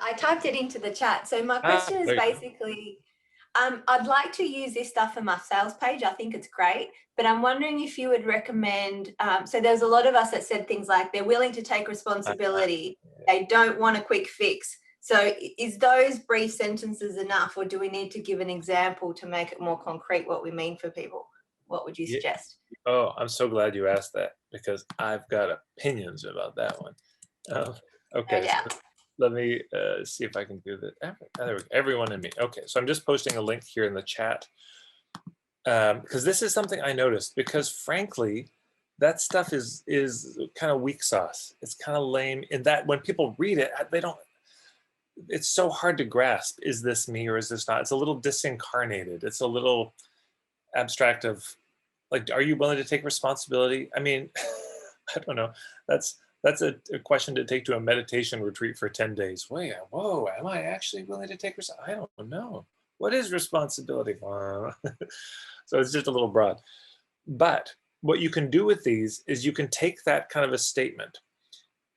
I typed it into the chat. So my Ah, question is there you go. basically, I'd like to use this stuff for my sales page. I think it's great, but I'm wondering if you would recommend. So there's a lot of us that said things like they're willing to take Ah, responsibility, they don't want a quick fix. So is those brief sentences enough, or do we need to give an example to make it more concrete what we mean for people? What would you yeah. suggest? Oh, I'm so glad you asked that because I've got opinions about that one. Um, No okay, so doubt. let me see if I can do that. There we go. Everyone in me. Okay, so I'm just posting a link here in the chat because this is something I noticed because frankly, that stuff is kind of weak sauce. It's kind of lame in that when people read it, they don't. It's so hard to grasp. Is this me or is this not? It's a little disincarnated. It's a little abstract of like, are you willing to take responsibility? I mean, I don't know. That's a question to take to a meditation retreat for 10 days. Wait, whoa, am I actually willing to take responsibility? I don't know. What is responsibility? So it's just a little broad. But what you can do with these is you can take that kind of a statement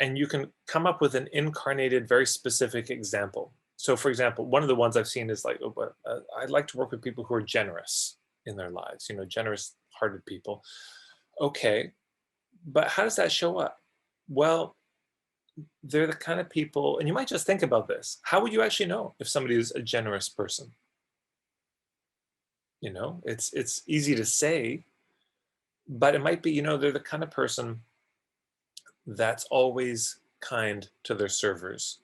and you can come up with an incarnated, very specific example. So, for example, one of the ones I've seen is like, I'd like to work with people who are generous in their lives, generous hearted people. Okay, but how does that show up? Well, they're the kind of people, and you might just think about this. How would you actually know if somebody is a generous person? It's easy to say, but it might be, they're the kind of person that's always kind to their servers.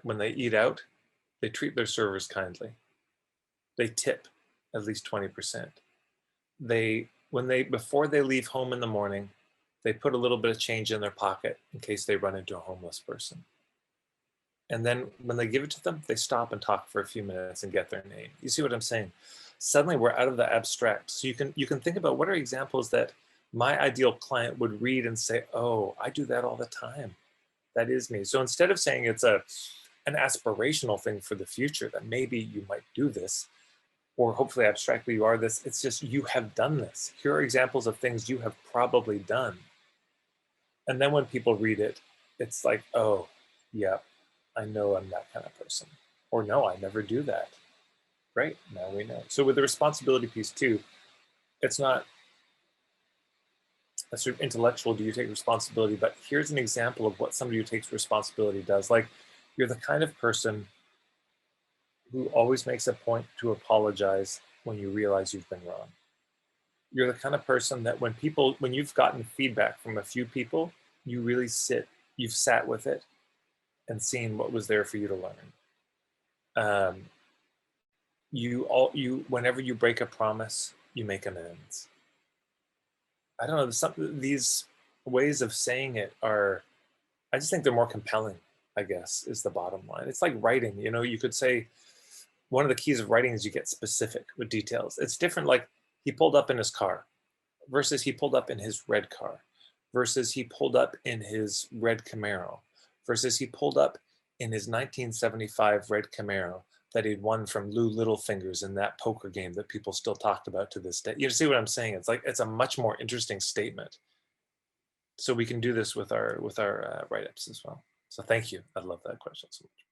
When they eat out, they treat their servers kindly. They tip at least 20%. Before they leave home in the morning, they put a little bit of change in their pocket in case they run into a homeless person. And then when they give it to them, they stop and talk for a few minutes and get their name. You see what I'm saying? Suddenly we're out of the abstract. So you can think about what are examples that my ideal client would read and say, oh, I do that all the time. That is me. So instead of saying it's an aspirational thing for the future that maybe you might do this, or hopefully abstractly you are this, it's just you have done this. Here are examples of things you have probably done. And then when people read it, it's like, oh, yeah, I know I'm that kind of person. Or no, I never do that. Great, now we know. So with the responsibility piece too, it's not a sort of intellectual, do you take responsibility, but here's an example of what somebody who takes responsibility does. Like you're the kind of person who always makes a point to apologize when you realize you've been wrong. You're the kind of person that when you've gotten feedback from a few people, you really you've sat with it and seen what was there for you to learn. Whenever you break a promise, you make amends. I don't know, these ways of saying it I just think they're more compelling, I guess, is the bottom line. It's like writing, you could say one of the keys of writing is you get specific with details. It's different, like he pulled up in his car versus he pulled up in his red car versus he pulled up in his red Camaro versus he pulled up in his 1975 red Camaro that he'd won from Lou Littlefingers in that poker game that people still talked about to this day. You see what I'm saying? It's like it's a much more interesting statement. So we can do this with our write-ups as well. So thank you. I love that question so much.